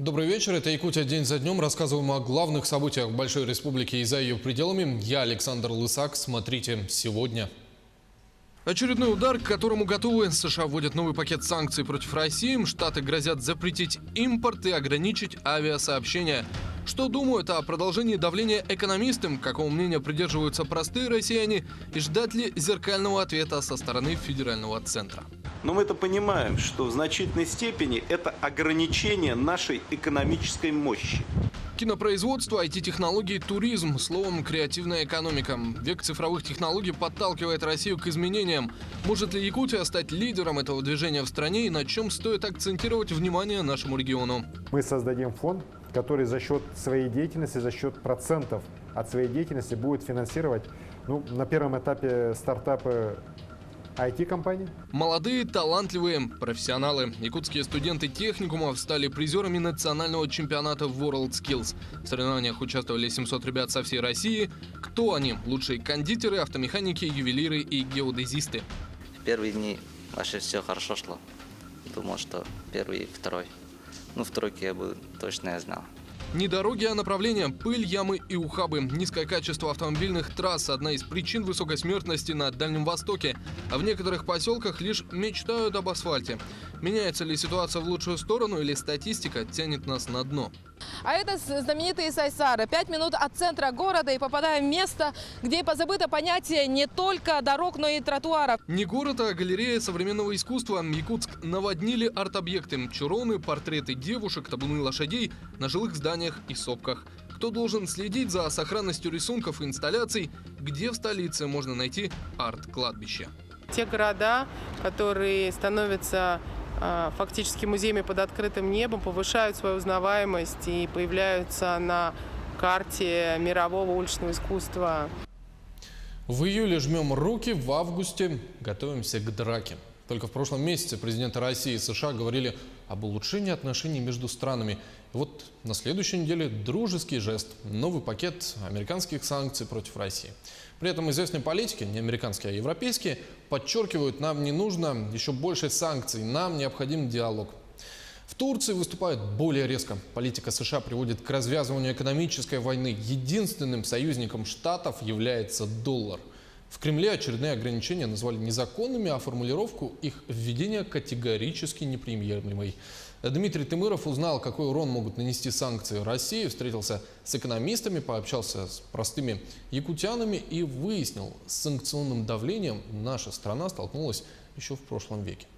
Добрый вечер. Это Якутия день за днем. Рассказываем о главных событиях Большой Республики и за ее пределами. Я Александр Лысак. Смотрите сегодня. Очередной удар, к которому готовы. США вводят новый пакет санкций против России. Штаты грозят запретить импорт и ограничить авиасообщения. Что думают о продолжении давления экономисты? Какого мнения придерживаются простые россияне? И ждать ли зеркального ответа со стороны федерального центра? Но мы-то понимаем, что в значительной степени это ограничение нашей экономической мощи. Кинопроизводство, IT-технологии, туризм, словом, креативная экономика. Век цифровых технологий подталкивает Россию к изменениям. Может ли Якутия стать лидером этого движения в стране и на чем стоит акцентировать внимание нашему региону? Мы создадим фонд, который за счет своей деятельности, за счет процентов от своей деятельности будет финансировать, на первом этапе стартапы IT-компаний. Молодые, талантливые профессионалы. Якутские студенты техникумов стали призерами национального чемпионата WorldSkills. В соревнованиях участвовали 700 ребят со всей России. Кто они? Лучшие кондитеры, автомеханики, ювелиры и геодезисты. В первые дни вообще все хорошо шло. Думал, что первый и второй. В тройке я бы точно знал. Не дороги, а направления, пыль, ямы и ухабы. Низкое качество автомобильных трасс – одна из причин высокой смертности на Дальнем Востоке. А в некоторых поселках лишь мечтают об асфальте. Меняется ли ситуация в лучшую сторону или статистика тянет нас на дно? А это знаменитые Сайсары. 5 минут от центра города и попадаем в место, где позабыто понятие не только дорог, но и тротуаров. Не город, а галерея современного искусства. Якутск наводнили арт-объекты. Чуроны, портреты девушек, табуны лошадей на жилых зданиях и сопках. Кто должен следить за сохранностью рисунков и инсталляций? Где в столице можно найти арт-кладбище? Те города, которые становятся фактически музеями под открытым небом, повышают свою узнаваемость и появляются на карте мирового уличного искусства. В июле жмем руки, в августе готовимся к драке. Только в прошлом месяце президенты России и США говорили об улучшении отношений между странами. И вот на следующей неделе дружеский жест – новый пакет американских санкций против России. При этом известные политики, не американские, а европейские, подчеркивают, нам не нужно еще больше санкций, нам необходим диалог. В Турции выступают более резко. Политика США приводит к развязыванию экономической войны. Единственным союзником Штатов является доллар. В Кремле очередные ограничения назвали незаконными, а формулировку их введения категорически неприемлемой. Дмитрий Тимыров узнал, какой урон могут нанести санкции России, встретился с экономистами, пообщался с простыми якутянами и выяснил, с санкционным давлением наша страна столкнулась еще в прошлом веке.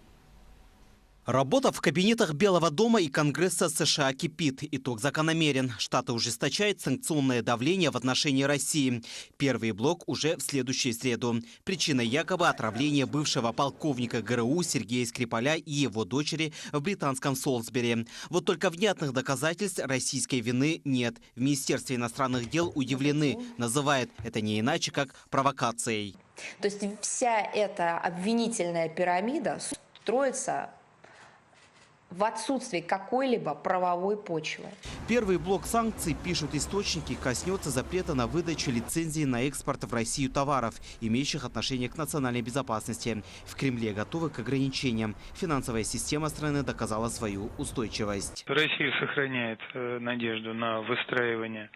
Работа в кабинетах Белого дома и Конгресса США кипит. Итог закономерен. Штаты ужесточают санкционное давление в отношении России. Первый блок уже в следующую среду. Причиной якобы отравление бывшего полковника ГРУ Сергея Скрипаля и его дочери в британском Солсбери. Вот только внятных доказательств российской вины нет. В Министерстве иностранных дел удивлены. Называют это не иначе, как провокацией. То есть вся эта обвинительная пирамида строится в отсутствии какой-либо правовой почвы. Первый блок санкций, пишут источники, коснется запрета на выдачу лицензии на экспорт в Россию товаров, имеющих отношение к национальной безопасности. В Кремле готовы к ограничениям. Финансовая система страны доказала свою устойчивость. Россия сохраняет надежду на выстраивание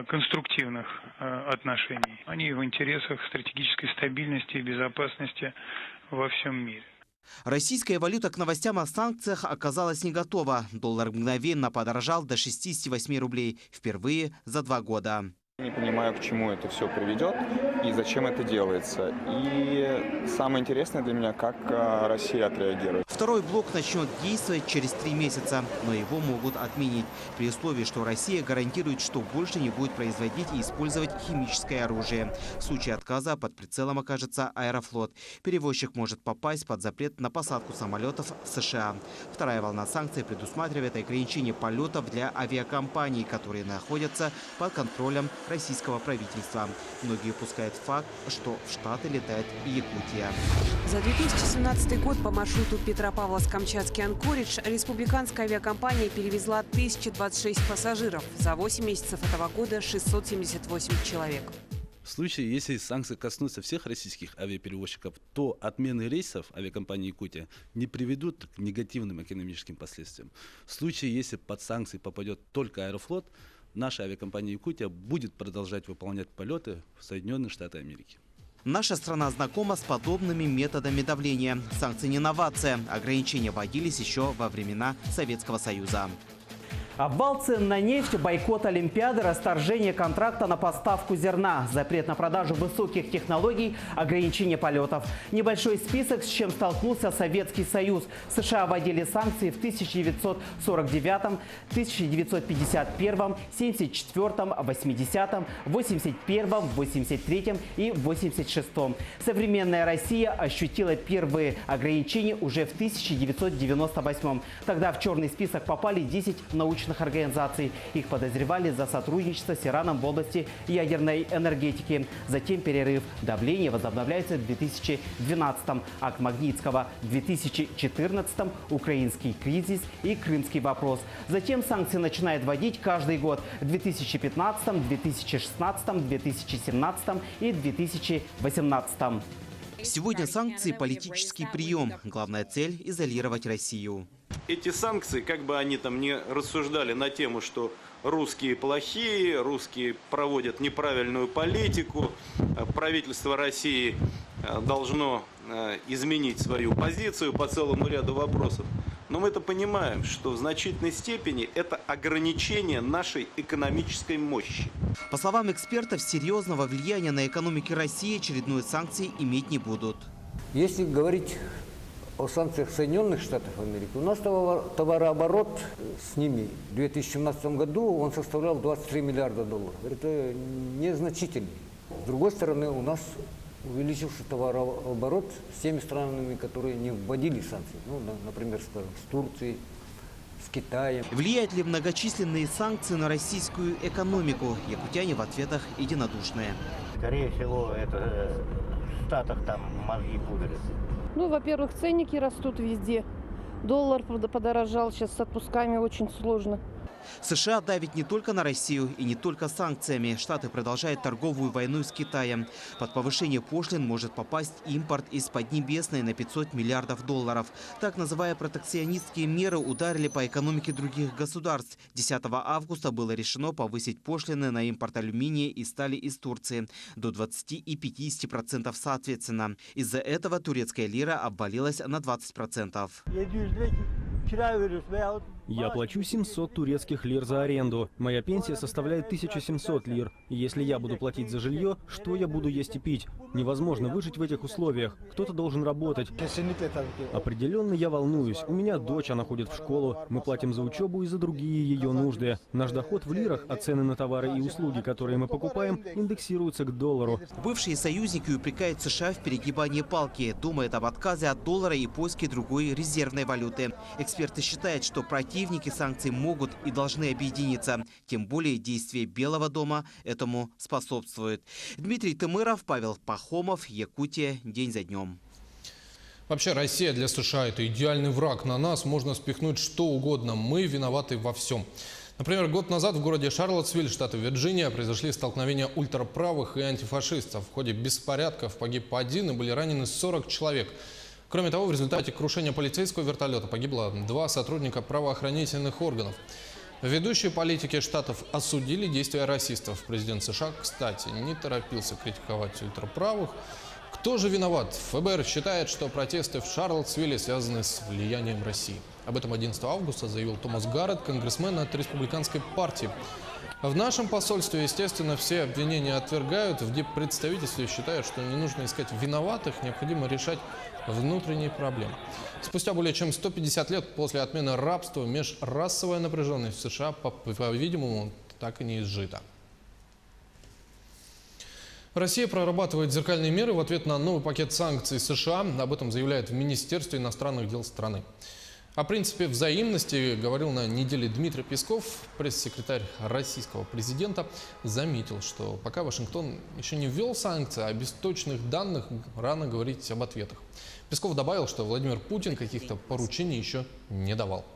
конструктивных отношений. Они в интересах стратегической стабильности и безопасности во всем мире. Российская валюта к новостям о санкциях оказалась не готова. Доллар мгновенно подорожал до 68 рублей. Впервые за 2 года. Не понимаю, к чему это все приведет и зачем это делается. И самое интересное для меня, как Россия отреагирует. Второй блок начнет действовать через 3 месяца, но его могут отменить. При условии, что Россия гарантирует, что больше не будет производить и использовать химическое оружие. В случае отказа под прицелом окажется Аэрофлот. Перевозчик может попасть под запрет на посадку самолетов в США. Вторая волна санкций предусматривает ограничение полетов для авиакомпаний, которые находятся под контролем российского правительства. Многие упускают факт, что в Штаты летает и Якутия. За 2017 год по маршруту Петропавловск-Камчатский Анкоридж республиканская авиакомпания перевезла 1026 пассажиров. За 8 месяцев этого года 678 человек. В случае, если санкции коснутся всех российских авиаперевозчиков, то отмены рейсов авиакомпании «Якутия» не приведут к негативным экономическим последствиям. В случае, если под санкции попадет только Аэрофлот, наша авиакомпания «Якутия» будет продолжать выполнять полеты в Соединенные Штаты Америки. Наша страна знакома с подобными методами давления. Санкции не новация. Ограничения вводились еще во времена Советского Союза. Обвал цен на нефть, бойкот Олимпиады, расторжение контракта на поставку зерна, запрет на продажу высоких технологий, ограничение полетов. Небольшой список, с чем столкнулся Советский Союз. США вводили санкции в 1949, 1951, 1974, 1980, 1981, 1983 и 1986. Современная Россия ощутила первые ограничения уже в 1998. Тогда в черный список попали 10 научных организаций. Их подозревали за сотрудничество с Ираном в области ядерной энергетики. Затем перерыв. Давление возобновляется в 2012-м. Акт Магнитского. В 2014-м украинский кризис и крымский вопрос. Затем санкции начинают вводить каждый год. В 2015-м, 2016-м, 2017-м и 2018-м. Сегодня санкции – политический прием. Главная цель – изолировать Россию. Эти санкции, как бы они там ни рассуждали на тему, что русские плохие, русские проводят неправильную политику, правительство России должно изменить свою позицию по целому ряду вопросов. Но мы-то понимаем, что в значительной степени это ограничение нашей экономической мощи. По словам экспертов, серьезного влияния на экономику России очередные санкции иметь не будут. Если говорить о санкциях Соединенных Штатов Америки, у нас товарооборот с ними в 2017 году он составлял 23 миллиарда долларов. Это незначительно. С другой стороны, у нас увеличился товарооборот с теми странами, которые не вводили санкции. Ну, например, с Турцией, с Китаем. Влияют ли многочисленные санкции на российскую экономику? Якутяне в ответах единодушные. Скорее всего, это в Штатах там мозги пудрят. Ну, во-первых, ценники растут везде. Доллар подорожал, сейчас с отпусками очень сложно. США давит не только на Россию и не только санкциями. Штаты продолжают торговую войну с Китаем. Под повышение пошлин может попасть импорт из Поднебесной на 500 миллиардов долларов. Так называемые протекционистские меры ударили по экономике других государств. 10 августа было решено повысить пошлины на импорт алюминия и стали из Турции до 20 и 50% соответственно. Из-за этого турецкая лира обвалилась на 20%. Я плачу 700 турецких лир за аренду. Моя пенсия составляет 1700 лир. И если я буду платить за жилье, что я буду есть и пить? Невозможно выжить в этих условиях. Кто-то должен работать. Определенно я волнуюсь. У меня дочь, она ходит в школу. Мы платим за учебу и за другие ее нужды. Наш доход в лирах, а цены на товары и услуги, которые мы покупаем, индексируются к доллару. Бывшие союзники упрекают США в перегибании палки. Думают об отказе от доллара и поиске другой резервной валюты. Эксперты считают, что противники санкций могут и должны объединиться. Тем более действия Белого дома этому способствуют. Дмитрий Тымыров, Павел Пахомов, Якутия. День за днем. Вообще, Россия для США – это идеальный враг. На нас можно спихнуть что угодно. Мы виноваты во всем. Например, год назад в городе Шарлоттсвилл, штата Вирджиния, произошли столкновения ультраправых и антифашистов. В ходе беспорядков погиб один и были ранены 40 человек. Кроме того, в результате крушения полицейского вертолета погибло 2 сотрудника правоохранительных органов. Ведущие политики штатов осудили действия расистов. Президент США, кстати, не торопился критиковать ультраправых. Кто же виноват? ФБР считает, что протесты в Шарлоттсвилле связаны с влиянием России. Об этом 11 августа заявил Томас Гарретт, конгрессмен от республиканской партии. В нашем посольстве, естественно, все обвинения отвергают. В диппредставительстве считают, что не нужно искать виноватых, необходимо решать внутренние проблемы. Спустя более чем 150 лет после отмены рабства межрасовая напряженность в США, по-видимому, так и не изжита. Россия прорабатывает зеркальные меры в ответ на новый пакет санкций США. Об этом заявляет в Министерстве иностранных дел страны. О принципе взаимности говорил на неделе Дмитрий Песков. Пресс-секретарь российского президента заметил, что пока Вашингтон еще не ввел санкции, а без точных данных рано говорить об ответах. Песков добавил, что Владимир Путин каких-то поручений еще не давал.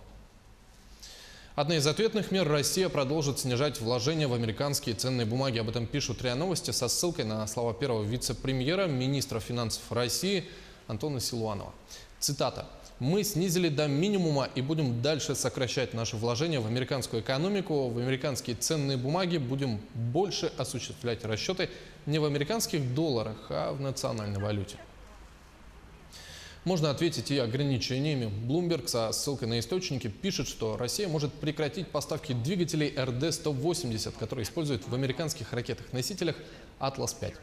Одна из ответных мер: Россия продолжит снижать вложения в американские ценные бумаги. Об этом пишут РИА Новости со ссылкой на слова первого вице-премьера, министра финансов России Антона Силуанова. Цитата. «Мы снизили до минимума и будем дальше сокращать наши вложения в американскую экономику, в американские ценные бумаги, будем больше осуществлять расчеты не в американских долларах, а в национальной валюте». Можно ответить и ограничениями. Bloomberg со ссылкой на источники пишет, что Россия может прекратить поставки двигателей РД-180, которые используют в американских ракетах-носителях «Атлас-5».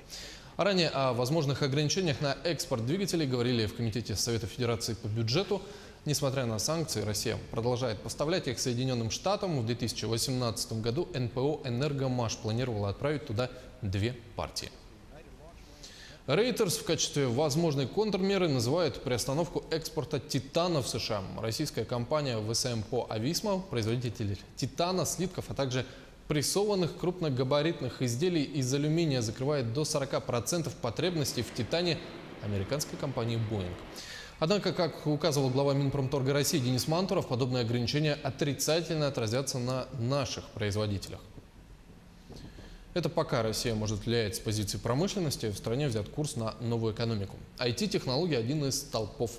Ранее о возможных ограничениях на экспорт двигателей говорили в Комитете Совета Федерации по бюджету. Несмотря на санкции, Россия продолжает поставлять их Соединенным Штатам. В 2018 году НПО «Энергомаш» планировала отправить туда 2 партии. Reuters в качестве возможной контрмеры называет приостановку экспорта титана в США. Российская компания ВСМПО «Ависма», производитель титана, слитков, а также прессованных крупногабаритных изделий из алюминия, закрывает до 40% потребностей в титане американской компании Boeing. Однако, как указывал глава Минпромторга России Денис Мантуров, подобные ограничения отрицательно отразятся на наших производителях. Это пока Россия может влиять с позиции промышленности, в стране взят курс на новую экономику. IT-технологии – один из столпов.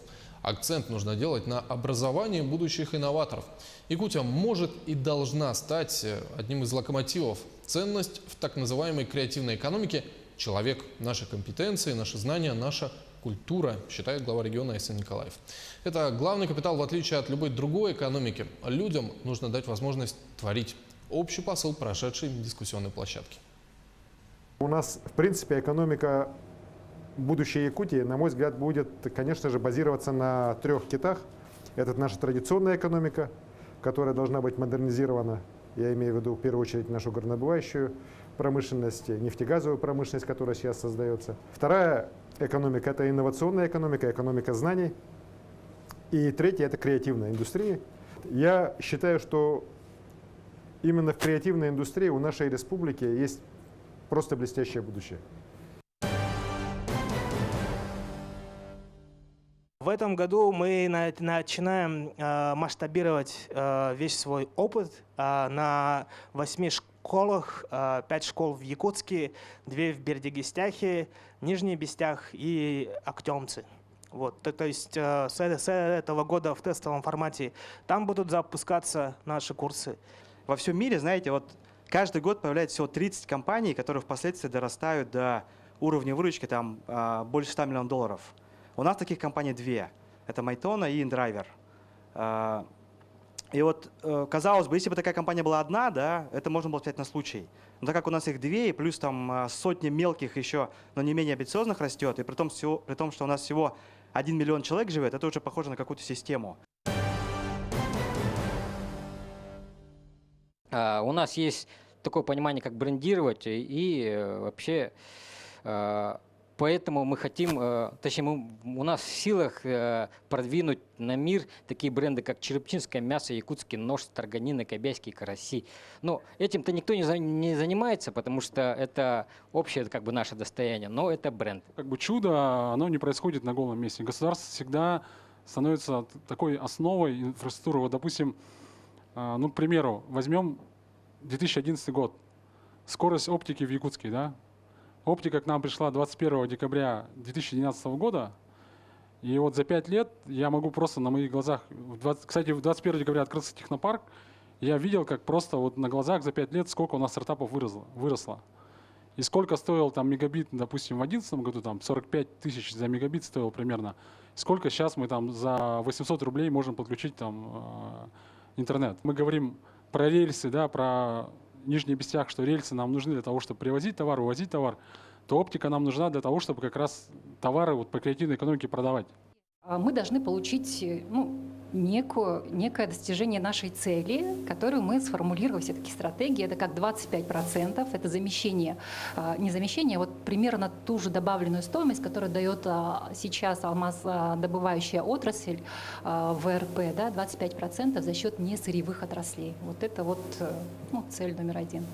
Акцент нужно делать на образовании будущих инноваторов. Якутия может и должна стать одним из локомотивов. Ценность в так называемой креативной экономике – человек, наши компетенции, наши знания, наша культура, считает глава региона Айсен Николаев. Это главный капитал в отличие от любой другой экономики. Людям нужно дать возможность творить. Общий посыл прошедшей дискуссионной площадки. У нас, в принципе, экономика будущей Якутии, на мой взгляд, будет, конечно же, базироваться на 3 китах. Это наша традиционная экономика, которая должна быть модернизирована. Я имею в виду, в первую очередь, нашу горнодобывающую промышленность, нефтегазовую промышленность, которая сейчас создается. Вторая экономика – это инновационная экономика, экономика знаний. И третья – это креативная индустрия. Я считаю, что именно в креативной индустрии у нашей республики есть просто блестящее будущее. В этом году мы начинаем масштабировать весь свой опыт на 8 школах, 5 школ в Якутске, 2 в Бердигистяхе, Нижний Бестях и Актемце. Вот, то есть с этого года в тестовом формате там будут запускаться наши курсы. Во всем мире, знаете, вот каждый год появляется всего 30 компаний, которые впоследствии дорастают до уровня выручки там, больше 100 миллионов долларов. У нас таких компаний 2. Это Майтона и InDriver. И вот, казалось бы, если бы такая компания была одна, да, это можно было взять на случай. Но так как у нас их 2, и плюс там сотни мелких еще, но не менее амбициозных растет, и при том, что у нас всего 1 миллион человек живет, это уже похоже на какую-то систему. У нас есть такое понимание, как брендировать, и вообще поэтому мы хотим, точнее, у нас в силах продвинуть на мир такие бренды, как черепчинское мясо, якутский нож, строганина, кобяйские караси. Но этим-то никто не занимается, потому что это общее как бы наше достояние, но это бренд. Как бы чудо, оно не происходит на голом месте. Государство всегда становится такой основой инфраструктуры. Вот, допустим, ну, к примеру, возьмем 2011 год. Скорость оптики в Якутске, да? Оптика к нам пришла 21 декабря 2012 года. И вот за 5 лет я могу просто на моих глазах... Кстати, 21 декабря открылся технопарк. Я видел, как просто вот на глазах за 5 лет сколько у нас стартапов выросло. И сколько стоил там мегабит, допустим, в 2011 году, там 45 тысяч за мегабит стоил примерно. Сколько сейчас мы там за 800 рублей можем подключить там интернет. Мы говорим про рельсы, да, про Нижний Бестях, что рельсы нам нужны для того, чтобы привозить товар, увозить товар, то оптика нам нужна для того, чтобы как раз товары вот по креативной экономике продавать. Мы должны получить некое достижение нашей цели, которую мы сформулировали все-таки стратегии. Это как 25%, это замещение, не замещение, а вот примерно ту же добавленную стоимость, которую дает сейчас алмаздобывающая отрасль ВРП, да, 25% за счет несырьевых отраслей. Вот это вот цель номер 1.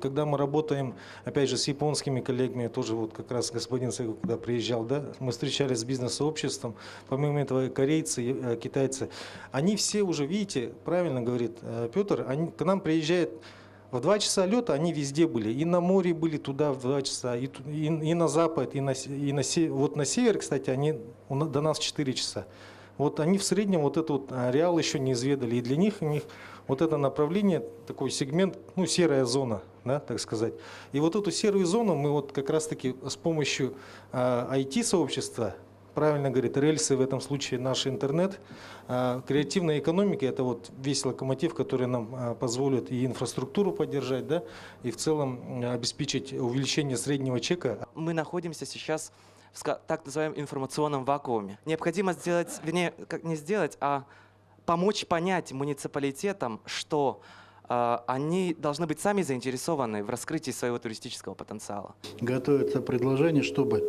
когда мы работаем, опять же, с японскими коллегами, тоже вот как раз господин Сайгу, когда приезжал, да, мы встречались с бизнес-сообществом, помимо этого корейцы, китайцы, они все уже, видите, правильно говорит Петр, они к нам приезжают в 2 часа лета, они везде были, и на море были туда в 2 часа, и на запад, вот на север, кстати, они до нас 4 часа. Вот они в среднем вот этот вот ареал еще не изведали, и для них вот это направление, такой сегмент, ну, серая зона, да, так сказать. И вот эту серую зону мы вот как раз-таки с помощью IT-сообщества, правильно говорит, рельсы в этом случае наш интернет, креативная экономика – это вот весь локомотив, который нам позволит и инфраструктуру поддержать, да, и в целом обеспечить увеличение среднего чека. Мы находимся сейчас в так называемом информационном вакууме. Необходимо сделать, вернее, как не сделать, а помочь понять муниципалитетам, что они должны быть сами заинтересованы в раскрытии своего туристического потенциала. Готовится предложение, чтобы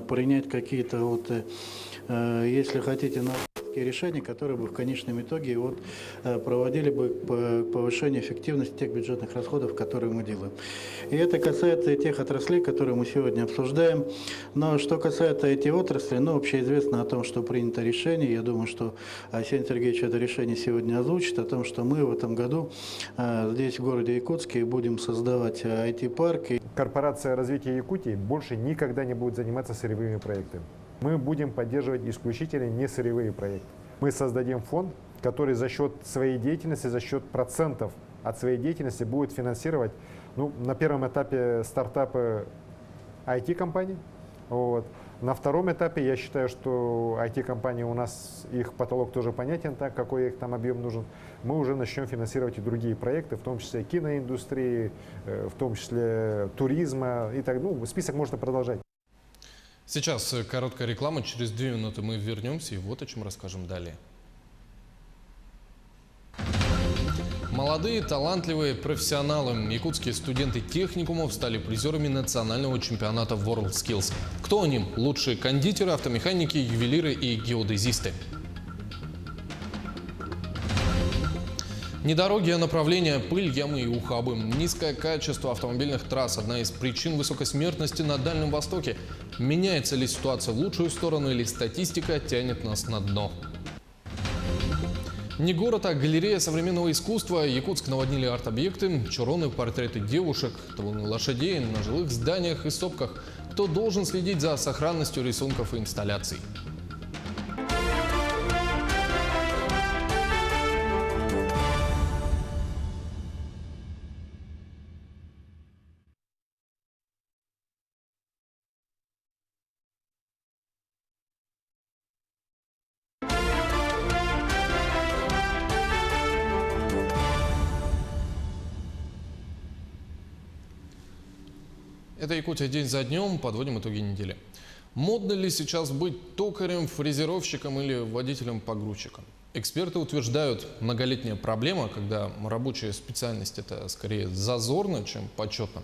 принять какие-то, вот, если хотите, решения, которые бы в конечном итоге вот, проводили бы повышение эффективности тех бюджетных расходов, которые мы делаем. И это касается и тех отраслей, которые мы сегодня обсуждаем. Но что касается этих отраслей, ну, общеизвестно о том, что принято решение. Я думаю, что Арсений Сергеевич это решение сегодня озвучит, о том, что мы в этом году здесь, в городе Якутске, будем создавать IT-парки. Корпорация развития Якутии больше никогда не будет заниматься сырьевыми проектами. Мы будем поддерживать исключительно несырьевые проекты. Мы создадим фонд, который за счет своей деятельности, за счет процентов от своей деятельности будет финансировать, ну, на первом этапе стартапы IT-компаний. Вот. На втором этапе я считаю, что IT-компании у нас, их потолок тоже понятен, так, какой их там объем нужен. Мы уже начнем финансировать и другие проекты, в том числе киноиндустрии, в том числе туризма и так. Ну, список можно продолжать. Сейчас короткая реклама, через 2 минуты мы вернемся и вот о чем расскажем далее. Молодые, талантливые профессионалы, якутские студенты техникумов стали призерами национального чемпионата WorldSkills. Кто они? Лучшие кондитеры, автомеханики, ювелиры и геодезисты. Не дороги, а направления, пыль, ямы и ухабы. Низкое качество автомобильных трасс – одна из причин высокой смертности на Дальнем Востоке. Меняется ли ситуация в лучшую сторону или статистика тянет нас на дно? Не город, а галерея современного искусства. Якутск наводнили арт-объекты, чуроны, портреты девушек, табуны лошадей на жилых зданиях и сопках. Кто должен следить за сохранностью рисунков и инсталляций? Это Якутия день за днем, подводим итоги недели. Модно ли сейчас быть токарем, фрезеровщиком или водителем-погрузчиком? Эксперты утверждают, многолетняя проблема, когда рабочая специальность это скорее зазорно, чем почетно,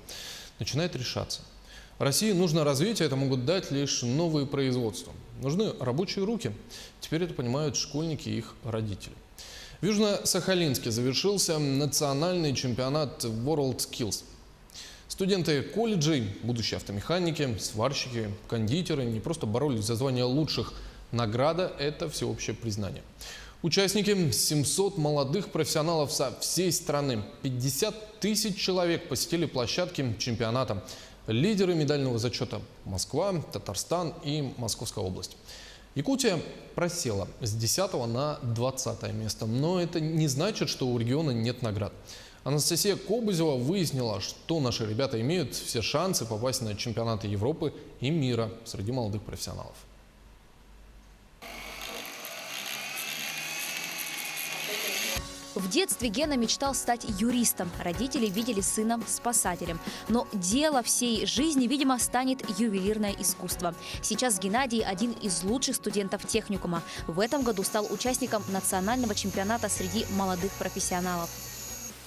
начинает решаться. России нужно развитие, это могут дать лишь новые производства. Нужны рабочие руки. Теперь это понимают школьники и их родители. В Южно-Сахалинске завершился национальный чемпионат WorldSkills. Студенты колледжей, будущие автомеханики, сварщики, кондитеры не просто боролись за звание лучших. Награда – это всеобщее признание. Участники – 700 молодых профессионалов со всей страны. 50 тысяч человек посетили площадки чемпионата. Лидеры медального зачета – Москва, Татарстан и Московская область. Якутия просела с 10 на 20 место, но это не значит, что у региона нет наград. Анастасия Кобызева выяснила, что наши ребята имеют все шансы попасть на чемпионаты Европы и мира среди молодых профессионалов. В детстве Гена мечтал стать юристом. Родители видели сына спасателем. Но дело всей жизни, видимо, станет ювелирное искусство. Сейчас Геннадий – один из лучших студентов техникума. В этом году стал участником национального чемпионата среди молодых профессионалов.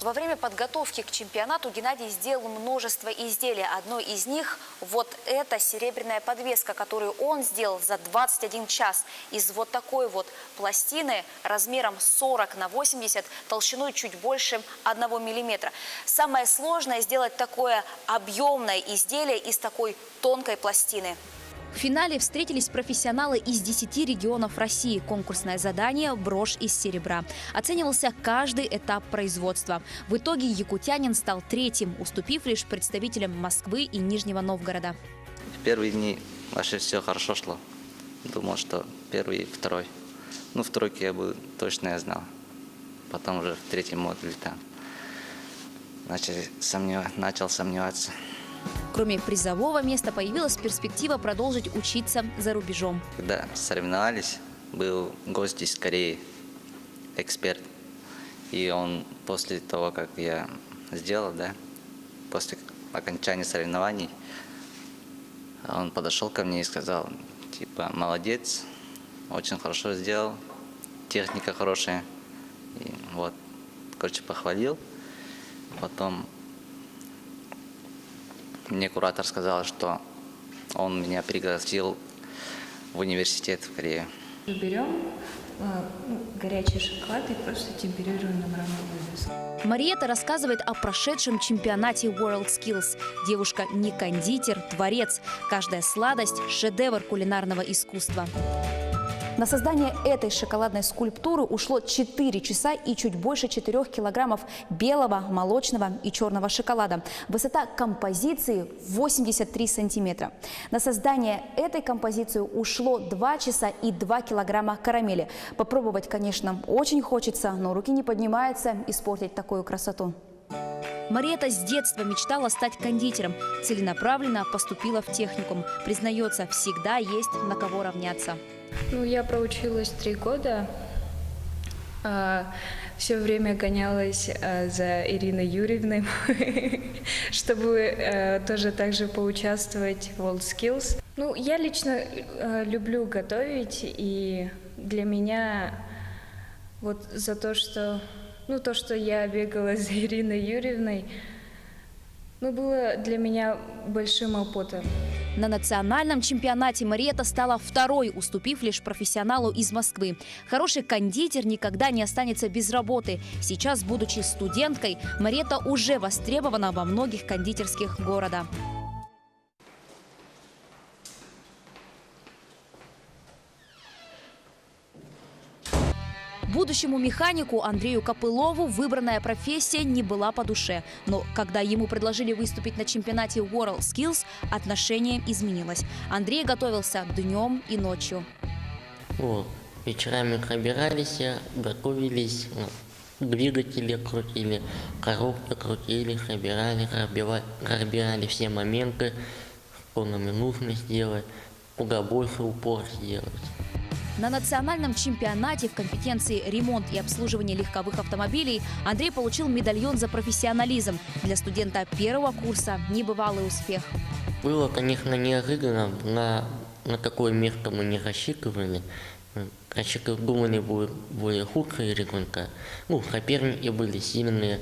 Во время подготовки к чемпионату Геннадий сделал множество изделий. Одно из них – вот эта серебряная подвеска, которую он сделал за 21 час. Из вот такой вот пластины размером 40 на 80, толщиной чуть больше 1 миллиметра. Самое сложное – сделать такое объемное изделие из такой тонкой пластины. В финале встретились профессионалы из 10 регионов России. Конкурсное задание «Брошь из серебра». Оценивался каждый этап производства. В итоге якутянин стал третьим, уступив лишь представителям Москвы и Нижнего Новгорода. В первые дни вообще все хорошо шло. Думал, что первый и второй. Ну, в тройке я бы точно я знал. Потом уже в третьем модуле там начал сомневаться. Кроме призового места появилась перспектива продолжить учиться за рубежом. Когда соревновались, был гость из Кореи, эксперт. И он после того, как я сделал, после окончания соревнований, он подошел ко мне и сказал, типа, молодец, очень хорошо сделал, техника хорошая. И вот, короче, похвалил. Потом мне куратор сказал, что он меня пригласил в университет в Корее. Берем горячий шоколад и просто темперируем на мраморной вывеске. Мариетта рассказывает о прошедшем чемпионате WorldSkills. Девушка не кондитер, творец. Каждая сладость – шедевр кулинарного искусства. На создание этой шоколадной скульптуры ушло 4 часа и чуть больше 4 килограммов белого, молочного и черного шоколада. Высота композиции 83 сантиметра. На создание этой композиции ушло 2 часа и 2 килограмма карамели. Попробовать, конечно, очень хочется, но руки не поднимаются испортить такую красоту. Мариетта с детства мечтала стать кондитером. Целенаправленно поступила в техникум. Признается, всегда есть на кого равняться. Ну, я проучилась 3 года. Все время гонялась за Ириной Юрьевной, чтобы тоже так же поучаствовать в WorldSkills. Ну, я лично люблю готовить, и для меня вот за то, что я бегала за Ириной Юрьевной, было для меня большим опытом. На национальном чемпионате Мариетта стала второй, уступив лишь профессионалу из Москвы. Хороший кондитер никогда не останется без работы. Сейчас, будучи студенткой, Мариетта уже востребована во многих кондитерских городах. Будущему механику Андрею Копылову выбранная профессия не была по душе. Но когда ему предложили выступить на чемпионате WorldSkills, отношение изменилось. Андрей готовился днем и ночью. Вечерами пробирались, готовились, двигатели крутили, коробки крутили, разбирали все моменты, что нам и нужно сделать, куда больше упор сделать. На национальном чемпионате в компетенции ремонт и обслуживание легковых автомобилей Андрей получил медальон за профессионализм. Для студента первого курса небывалый успех. Было, конечно, неожиданно. На такое место мы не рассчитывали. Думали, будет более худший результат. Соперники были сильные,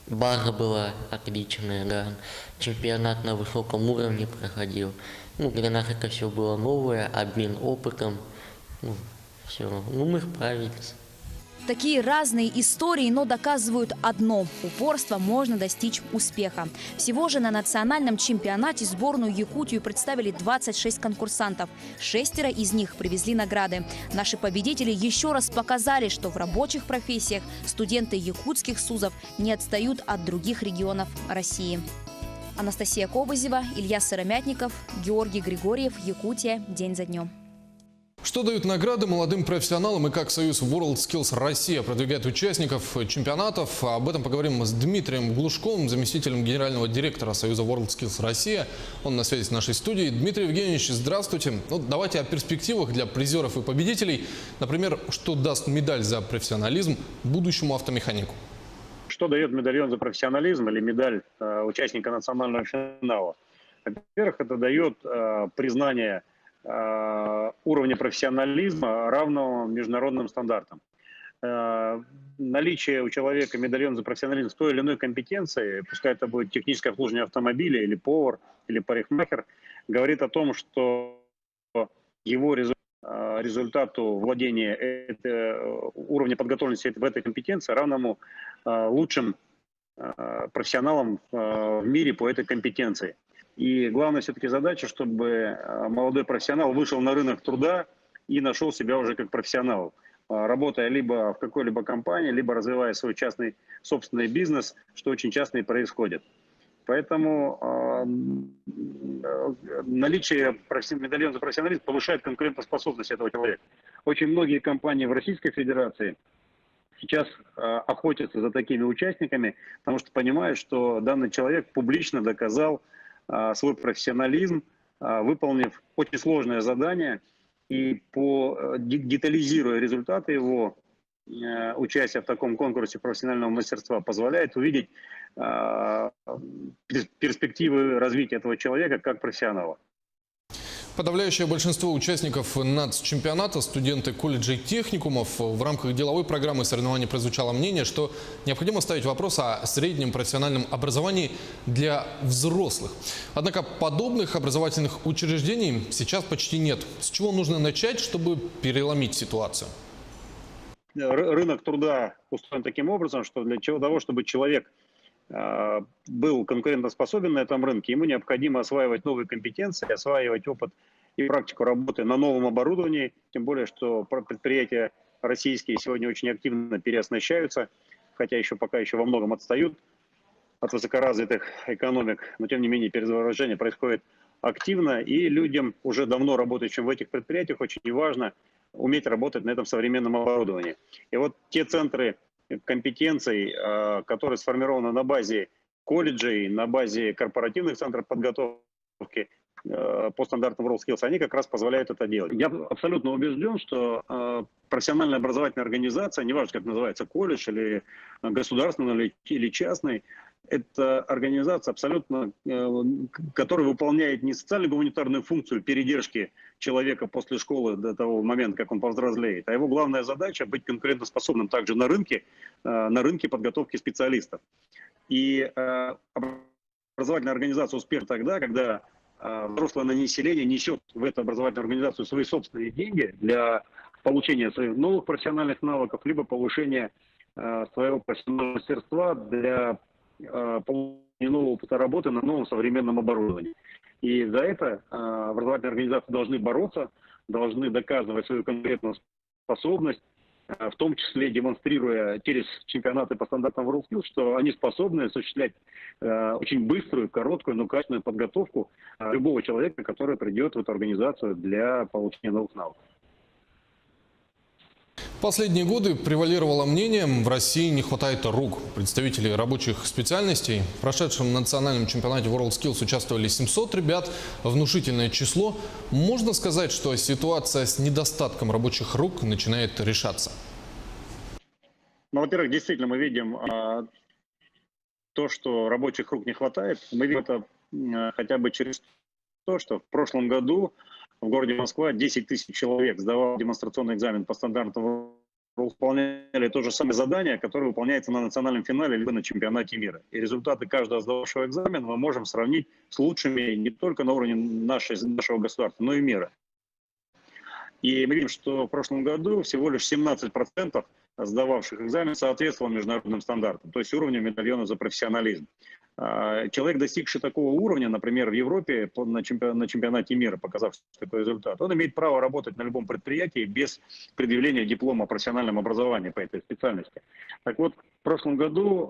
база была отличная, да. Чемпионат на высоком уровне проходил. Для нас это все было новое, обмен опытом. Мы справились. Такие разные истории, но доказывают одно – упорство можно достичь успеха. Всего же на национальном чемпионате сборную Якутию представили 26 конкурсантов. 6 из них привезли награды. Наши победители еще раз показали, что в рабочих профессиях студенты якутских СУЗов не отстают от других регионов России. Анастасия Кобызева, Илья Сыромятников, Георгий Григорьев, Якутия. День за днем. Что дают награды молодым профессионалам и как Союз WorldSkills Россия продвигает участников чемпионатов? Об этом поговорим с Дмитрием Глушковым, заместителем генерального директора Союза WorldSkills Россия. Он на связи с нашей студией. Дмитрий Евгеньевич, здравствуйте. Давайте о перспективах для призеров и победителей. Например, что даст медаль за профессионализм будущему автомеханику? Что дает медальон за профессионализм или медаль участника национального финала? Во-первых, это дает признание уровня профессионализма, равного международным стандартам. наличие у человека медальона за профессионализм с той или иной компетенции, пускай это будет техническое обслуживание автомобиля, или повар, или парикмахер, говорит о том, что его результату владения уровня подготовленности в этой компетенции равному лучшим профессионалам в мире по этой компетенции. И главная все-таки задача, чтобы молодой профессионал вышел на рынок труда и нашел себя уже как профессионал, работая либо в какой-либо компании, либо развивая свой частный собственный бизнес, что очень часто и происходит. Поэтому наличие медальона за профессионализм повышает конкурентоспособность этого человека. Очень многие компании в Российской Федерации сейчас охотятся за такими участниками, потому что понимают, что данный человек публично доказал свой профессионализм, выполнив очень сложное задание, и детализируя результаты его участия в таком конкурсе профессионального мастерства, позволяет увидеть перспективы развития этого человека как профессионала. Подавляющее большинство участников нацчемпионата, студенты колледжей и техникумов, в рамках деловой программы соревнований прозвучало мнение, что необходимо ставить вопрос о среднем профессиональном образовании для взрослых. Однако подобных образовательных учреждений сейчас почти нет. С чего нужно начать, чтобы переломить ситуацию? Рынок труда устроен таким образом, что для того, чтобы человек был конкурентоспособен на этом рынке, ему необходимо осваивать новые компетенции, осваивать опыт и практику работы на новом оборудовании, тем более, что предприятия российские сегодня очень активно переоснащаются, хотя пока еще во многом отстают от высокоразвитых экономик, но тем не менее перезагружение происходит активно, и людям, уже давно работающим в этих предприятиях, очень важно уметь работать на этом современном оборудовании. И вот те центры компетенций, которые сформированы на базе колледжей, на базе корпоративных центров подготовки по стандартам WorldSkills, они как раз позволяют это делать. Я абсолютно убежден, что профессиональная образовательная организация, неважно, как называется, колледж или государственный или частный, это организация абсолютно, которая выполняет не социально-гуманитарную функцию передержки человека после школы до того момента, как он повзрослеет, а его главная задача быть конкурентоспособным также на рынке подготовки специалистов. И образовательная организация успешна тогда, когда взрослое население несет в эту образовательную организацию свои собственные деньги для получения своих новых профессиональных навыков, либо повышения своего профессионального мастерства для получения нового опыта работы на новом современном оборудовании. И за это образовательные организации должны бороться, должны доказывать свою конкретную способность, в том числе демонстрируя через чемпионаты по стандартам WorldSkills, что они способны осуществлять очень быструю, короткую, но качественную подготовку любого человека, который придет в эту организацию для получения новых навыков. В последние годы превалировало мнение, в России не хватает рук. Представители рабочих специальностей в прошедшем национальном чемпионате WorldSkills участвовали 700 ребят, внушительное число. Можно сказать, что ситуация с недостатком рабочих рук начинает решаться? Ну, во-первых, действительно мы видим то, что рабочих рук не хватает. Мы видим это хотя бы через то, что в прошлом году в городе Москва 10 тысяч человек сдавал демонстрационный экзамен по стандартам, выполняли то же самое задание, которое выполняется на национальном финале либо на чемпионате мира. И результаты каждого сдававшего экзамена мы можем сравнить с лучшими не только на уровне нашего государства, но и мира. И мы видим, что в прошлом году всего лишь 17% сдававших экзамен соответствовало международным стандартам, то есть уровню медальона за профессионализм. Человек, достигший такого уровня, например, в Европе на чемпионате мира, показав такой результат, он имеет право работать на любом предприятии без предъявления диплома о профессиональном образовании по этой специальности. Так вот, в прошлом году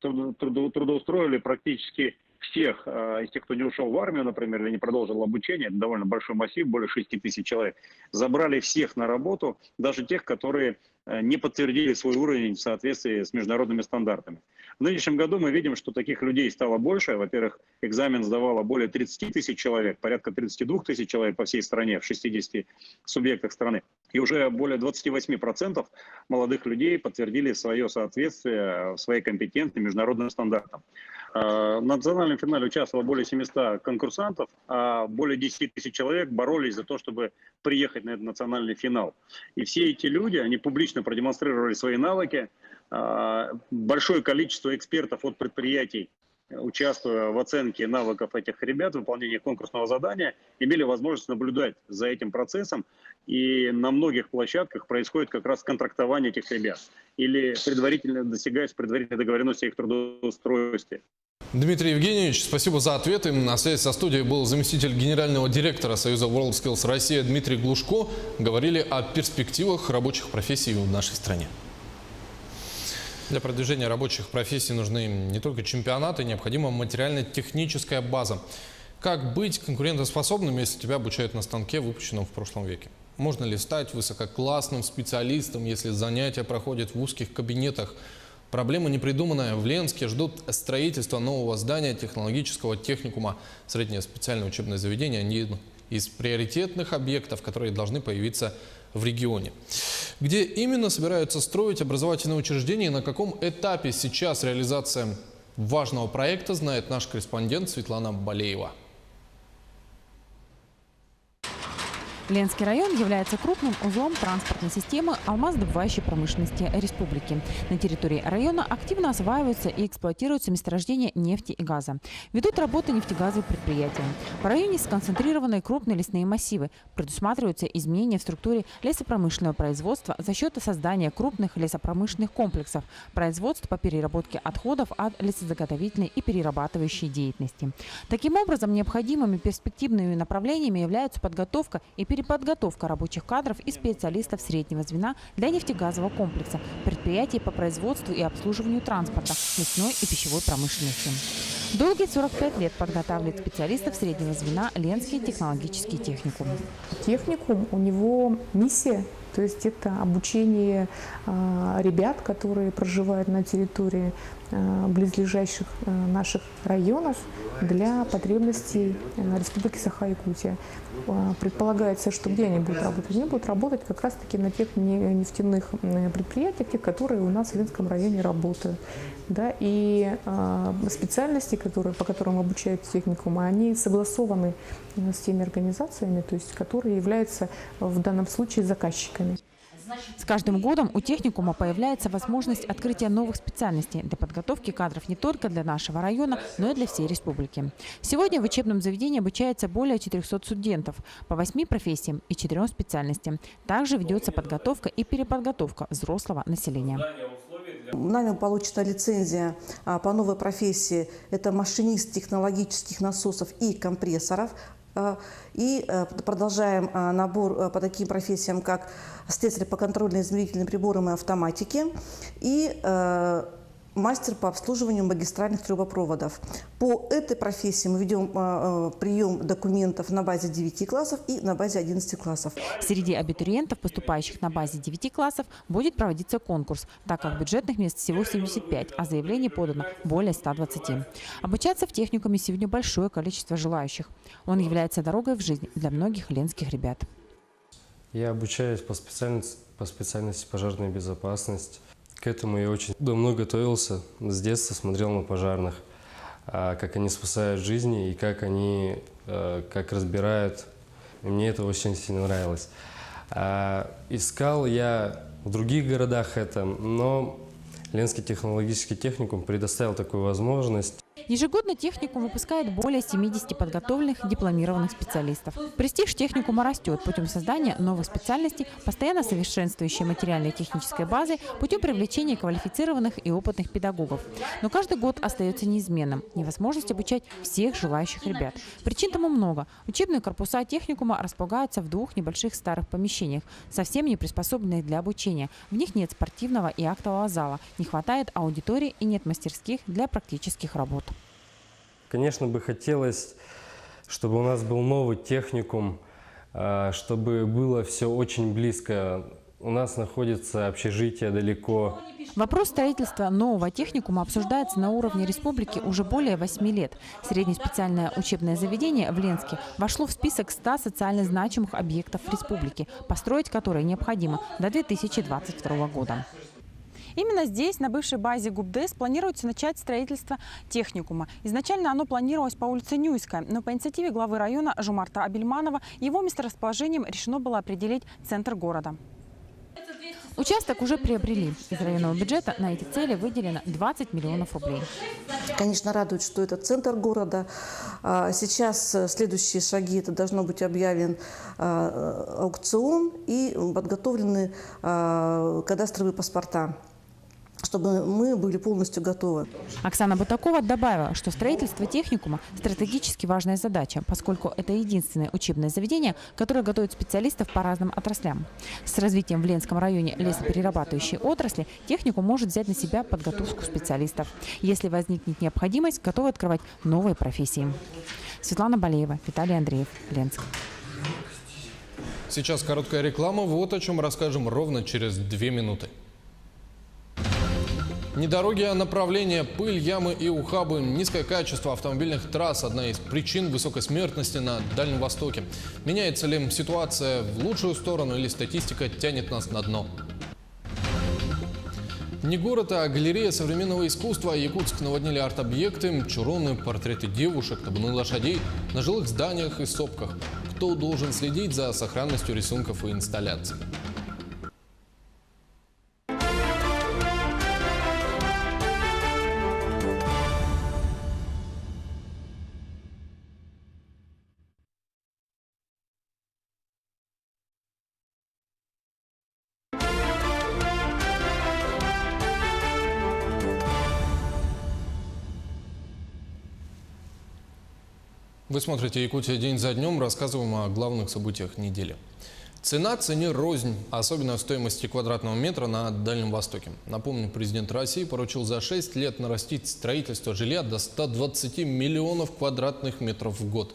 трудоустроили практически всех из тех, кто не ушел в армию, например, или не продолжил обучение, это довольно большой массив, более 6 тысяч человек, забрали всех на работу, даже тех, которые не подтвердили свой уровень в соответствии с международными стандартами. В нынешнем году мы видим, что таких людей стало больше. Во-первых, экзамен сдавало более 30 тысяч человек, порядка 32 тысяч человек по всей стране, в 60 субъектах страны. И уже более 28% молодых людей подтвердили свое соответствие, своей компетенции международным стандартам. В национальном финале участвовало более 700 конкурсантов, а более 10 тысяч человек боролись за то, чтобы приехать на этот национальный финал. И все эти люди, они публично продемонстрировали свои навыки. Большое количество экспертов от предприятий, участвуя в оценке навыков этих ребят, выполнении конкурсного задания, имели возможность наблюдать за этим процессом. И на многих площадках происходит как раз контрактование этих ребят. Или предварительно достигается предварительной договоренности о их трудоустройстве. Дмитрий Евгеньевич, спасибо за ответы. На связи со студией был заместитель генерального директора Союза WorldSkills Россия Дмитрий Глушко. Говорили о перспективах рабочих профессий в нашей стране. Для продвижения рабочих профессий нужны не только чемпионаты, необходима материально-техническая база. Как быть конкурентоспособным, если тебя обучают на станке, выпущенном в прошлом веке? Можно ли стать высококлассным специалистом, если занятия проходят в узких кабинетах? Проблема непридуманная. В Ленске ждут строительства нового здания технологического техникума. Среднее специальное учебное заведение – один из приоритетных объектов, которые должны появиться в регионе. Где именно собираются строить образовательные учреждения и на каком этапе сейчас реализация важного проекта, знает наш корреспондент Светлана Балеева. Ленский район является крупным узлом транспортной системы алмаздобывающей промышленности республики. На территории района активно осваиваются и эксплуатируются месторождения нефти и газа. Ведут работы нефтегазовые предприятия. В районе сконцентрированы крупные лесные массивы. Предусматриваются изменения в структуре лесопромышленного производства за счет создания крупных лесопромышленных комплексов, производств по переработке отходов от лесозаготовительной и перерабатывающей деятельности. Таким образом, необходимыми перспективными направлениями являются подготовка и переподготовка рабочих кадров и специалистов среднего звена для нефтегазового комплекса, предприятий по производству и обслуживанию транспорта, лесной и пищевой промышленности. Долгие 45 лет подготавливает специалистов среднего звена Ленский технологический техникум. Техникум, у него миссия, то есть это обучение ребят, которые проживают на территории близлежащих наших районов для потребностей Республики Саха-Якутия. Предполагается, что где они будут работать? Они будут работать как раз-таки на тех нефтяных предприятиях, те, которые у нас в Ленском районе работают. Да, и специальности, по которым обучают техникумы, они согласованы с теми организациями, то есть, которые являются в данном случае заказчиками. С каждым годом у техникума появляется возможность открытия новых специальностей для подготовки кадров не только для нашего района, но и для всей республики. Сегодня в учебном заведении обучается более 400 студентов по 8 профессиям и 4 специальностям. Также ведется подготовка и переподготовка взрослого населения. Нами получена лицензия по новой профессии. Это машинист технологических насосов и компрессоров. И продолжаем набор по таким профессиям, как слесарь по контрольно-измерительным приборам и автоматике и мастер по обслуживанию магистральных трубопроводов. По этой профессии мы ведем прием документов на базе 9 классов и на базе 11 классов. Среди абитуриентов, поступающих на базе 9 классов, будет проводиться конкурс, так как бюджетных мест всего 75, а заявлений подано более 120. Обучаться в техникуме сегодня большое количество желающих. Он является дорогой в жизнь для многих ленских ребят. Я обучаюсь по специальности пожарная безопасность. К этому я очень давно готовился, с детства смотрел на пожарных, как они спасают жизни и как они разбирают. И мне это очень сильно нравилось. Искал я в других городах это, но Ленский технологический техникум предоставил такую возможность. Ежегодно техникум выпускает более 70 подготовленных дипломированных специалистов. Престиж техникума растет путем создания новых специальностей, постоянно совершенствующей материальной и технической базы, путем привлечения квалифицированных и опытных педагогов. Но каждый год остается неизменным – невозможность обучать всех желающих ребят. Причин тому много. Учебные корпуса техникума располагаются в 2 небольших старых помещениях, совсем не приспособленных для обучения. В них нет спортивного и актового зала, не хватает аудитории и нет мастерских для практических работ. Конечно, бы хотелось, чтобы у нас был новый техникум, чтобы было все очень близко. У нас находится общежитие далеко. Вопрос строительства нового техникума обсуждается на уровне республики уже более 8 лет. Среднеспециальное учебное заведение в Ленске вошло в список 100 социально значимых объектов республики, построить которые необходимо до 2022 года. Именно здесь, на бывшей базе ГУБДС, планируется начать строительство техникума. Изначально оно планировалось по улице Нюйская, но по инициативе главы района Жумарта Абельманова его месторасположением решено было определить центр города. Участок уже приобрели. Из районного бюджета на эти цели выделено 20 миллионов рублей. Конечно, радует, что это центр города. Сейчас следующие шаги. Это должно быть объявлен аукцион и подготовлены кадастровые паспорта, чтобы мы были полностью готовы. Оксана Бутакова добавила, что строительство техникума – стратегически важная задача, поскольку это единственное учебное заведение, которое готовит специалистов по разным отраслям. С развитием в Ленском районе лесоперерабатывающей отрасли техникум может взять на себя подготовку специалистов. Если возникнет необходимость, готовы открывать новые профессии. Светлана Балеева, Виталий Андреев, Ленск. Сейчас короткая реклама. Вот о чем расскажем ровно через 2 минуты. Не дороги, а направления, пыль, ямы и ухабы, низкое качество автомобильных трасс – одна из причин высокой смертности на Дальнем Востоке. Меняется ли ситуация в лучшую сторону или статистика тянет нас на дно? Не город, а галерея современного искусства. Якутск наводнили арт-объекты, чуроны, портреты девушек, табуны лошадей на жилых зданиях и сопках. Кто должен следить за сохранностью рисунков и инсталляций? Вы смотрите «Якутия день за днем», рассказываем о главных событиях недели. Цена цене рознь, особенно в стоимости квадратного метра на Дальнем Востоке. Напомню, президент России поручил за 6 лет нарастить строительство жилья до 120 миллионов квадратных метров в год.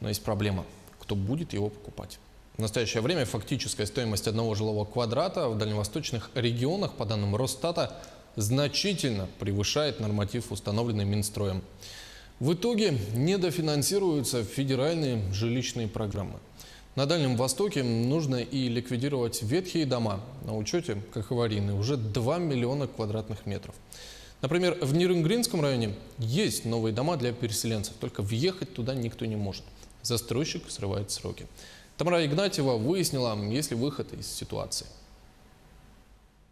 Но есть проблема. Кто будет его покупать? В настоящее время фактическая стоимость одного жилого квадрата в дальневосточных регионах, по данным Росстата, значительно превышает норматив, установленный Минстроем. В итоге недофинансируются федеральные жилищные программы. На Дальнем Востоке нужно и ликвидировать ветхие дома. На учете, как аварийные, уже 2 миллиона квадратных метров. Например, в Нерюнгринском районе есть новые дома для переселенцев, только въехать туда никто не может. Застройщик срывает сроки. Тамара Игнатьева выяснила, есть ли выход из ситуации.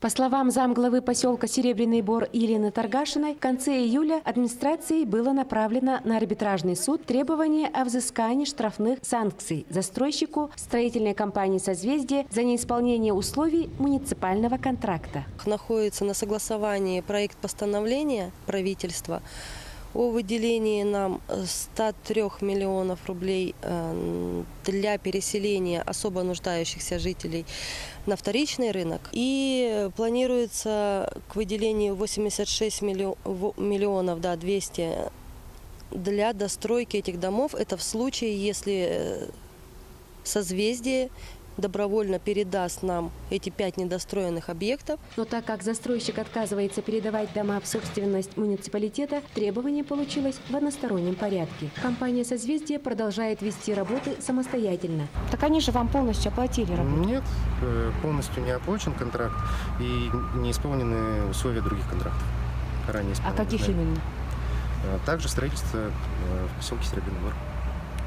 По словам замглавы поселка Серебряный Бор Елены Таргашиной, в конце июля администрацией было направлено на арбитражный суд требование о взыскании штрафных санкций застройщику строительной компании «Созвездие» за неисполнение условий муниципального контракта. Находится на согласовании проект постановления правительства о выделении нам 103 миллионов рублей для переселения особо нуждающихся жителей на вторичный рынок. И планируется к выделению 86 миллионов 200 для достройки этих домов. Это в случае, если «Созвездие» добровольно передаст нам эти 5 недостроенных объектов. Но так как застройщик отказывается передавать дома в собственность муниципалитета, требование получилось в одностороннем порядке. Компания «Созвездие» продолжает вести работы самостоятельно. Так они же вам полностью оплатили работу? Нет, полностью не оплачен контракт и не исполнены условия других контрактов. Ранее А каких именно? Также строительство в поселке Серебряный Бор.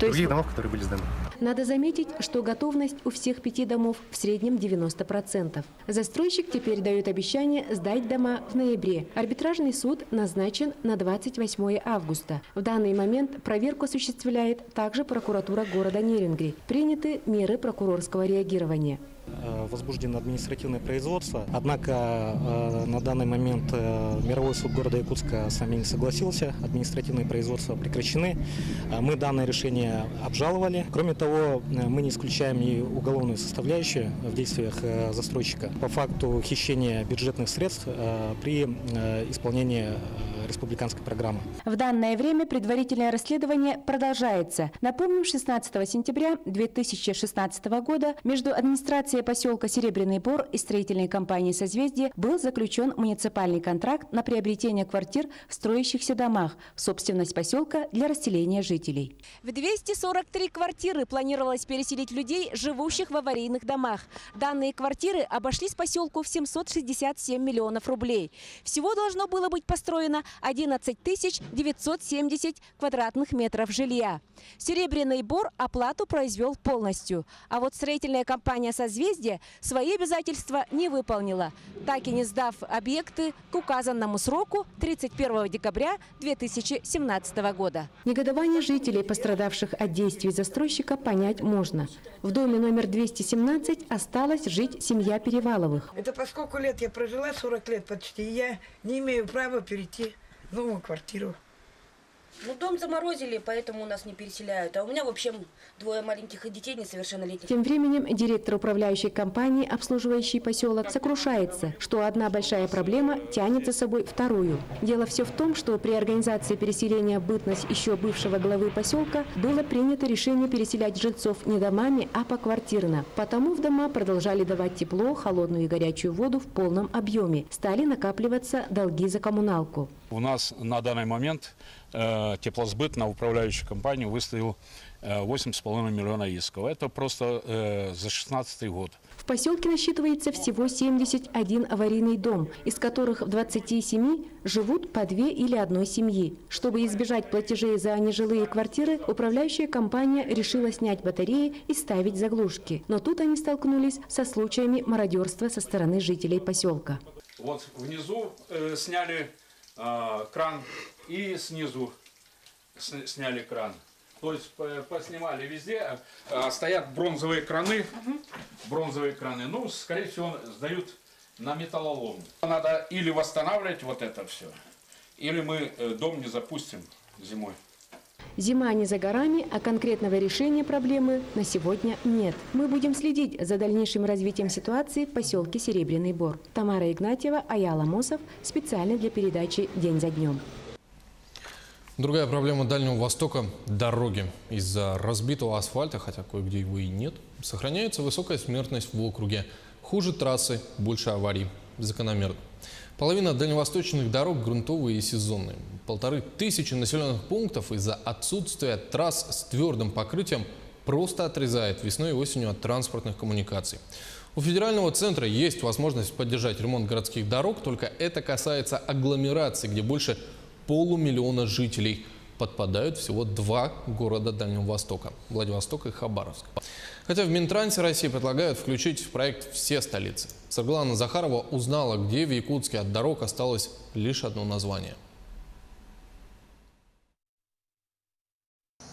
То Других домов, которые были сданы. Надо заметить, что готовность у всех 5 домов в среднем 90%. Застройщик теперь дает обещание сдать дома в ноябре. Арбитражный суд назначен на 28 августа. В данный момент проверку осуществляет также прокуратура города Нерюнгри. Приняты меры прокурорского реагирования. Возбуждено административное производство, однако на данный момент Мировой суд города Якутска с нами не согласился, административные производства прекращены. Мы данное решение обжаловали. Кроме того, мы не исключаем и уголовную составляющую в действиях застройщика по факту хищения бюджетных средств при исполнении республиканской программы. В данное время предварительное расследование продолжается. Напомним, 16 сентября 2016 года между администрацией администрацией поселка Серебряный Бор и строительной компанией «Созвездие» был заключен муниципальный контракт на приобретение квартир в строящихся домах в собственность поселка для расселения жителей. В 243 квартиры планировалось переселить людей, живущих в аварийных домах. Данные квартиры обошлись поселку в 767 миллионов рублей. Всего должно было быть построено 11 970 квадратных метров жилья. Серебряный Бор оплату произвел полностью. А вот строительная компания «Созвездие» свои обязательства не выполнила, так и не сдав объекты к указанному сроку 31 декабря 2017 года. Негодование жителей, пострадавших от действий застройщика, понять можно. В доме номер 217 осталась жить семья Переваловых. Это поскольку лет я прожила, 40 лет почти, и я не имею права перейти в новую квартиру. Ну, дом заморозили, поэтому нас не переселяют. А у меня, в общем, 2 маленьких детей несовершеннолетних. Тем временем директор управляющей компании, обслуживающей поселок, сокрушается, что одна большая проблема тянет за собой вторую. Дело все в том, что при организации переселения в бытность еще бывшего главы поселка было принято решение переселять жильцов не домами, а поквартирно. Потому в дома продолжали давать тепло, холодную и горячую воду в полном объеме. Стали накапливаться долги за коммуналку. У нас на данный момент теплосбыт на управляющую компанию выставил 8,5 миллиона исков. Это просто за 2016 год. В поселке насчитывается всего 71 аварийный дом, из которых в 27 живут по 2 или 1 семьи. Чтобы избежать платежей за нежилые квартиры, управляющая компания решила снять батареи и ставить заглушки. Но тут они столкнулись со случаями мародерства со стороны жителей поселка. Вот внизу сняли кран и снизу сняли кран. То есть поснимали везде, стоят бронзовые краны, ну, скорее всего, сдают на металлолом. Надо или восстанавливать вот это все, или мы дом не запустим зимой. Зима не за горами, а конкретного решения проблемы на сегодня нет. Мы будем следить за дальнейшим развитием ситуации в поселке Серебряный Бор. Тамара Игнатьева, Аял Амосов, специально для передачи «День за днем». Другая проблема Дальнего Востока – дороги. Из-за разбитого асфальта, хотя кое-где его и нет, сохраняется высокая смертность в округе. Хуже трассы, больше аварий. Закономерно. Половина дальневосточных дорог грунтовые и сезонные. 1500 населенных пунктов из-за отсутствия трасс с твердым покрытием просто отрезает весной и осенью от транспортных коммуникаций. У федерального центра есть возможность поддержать ремонт городских дорог, только это касается агломераций, где больше 500 000 жителей. Подпадают всего 2 города Дальнего Востока – Владивосток и Хабаровск. Хотя в Минтрансе России предлагают включить в проект все столицы. Светлана Захарова узнала, где в Якутске от дорог осталось лишь одно название.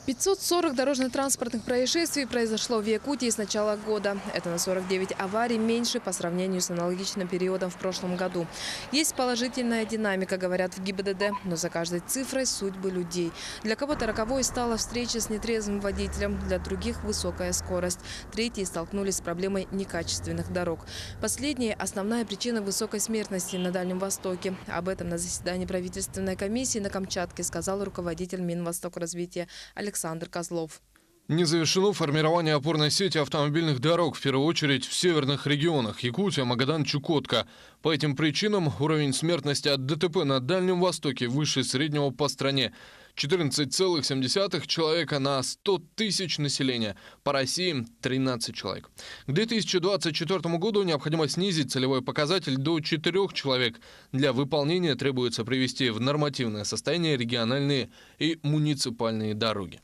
540 дорожно-транспортных происшествий произошло в Якутии с начала года. Это на 49 аварий меньше по сравнению с аналогичным периодом в прошлом году. Есть положительная динамика, говорят в ГИБДД, но за каждой цифрой судьбы людей. Для кого-то роковой стала встреча с нетрезвым водителем, для других – высокая скорость. Третьи столкнулись с проблемой некачественных дорог. Последние – основная причина высокой смертности на Дальнем Востоке. Об этом на заседании правительственной комиссии на Камчатке сказал руководитель Минвостокразвития Александр Козлов. Не завершено формирование опорной сети автомобильных дорог, в первую очередь в северных регионах – Якутия, Магадан, Чукотка. По этим причинам уровень смертности от ДТП на Дальнем Востоке выше среднего по стране – 14,7 человека на 100 тысяч населения. По России – 13 человек. К 2024 году необходимо снизить целевой показатель до 4 человек. Для выполнения требуется привести в нормативное состояние региональные и муниципальные дороги.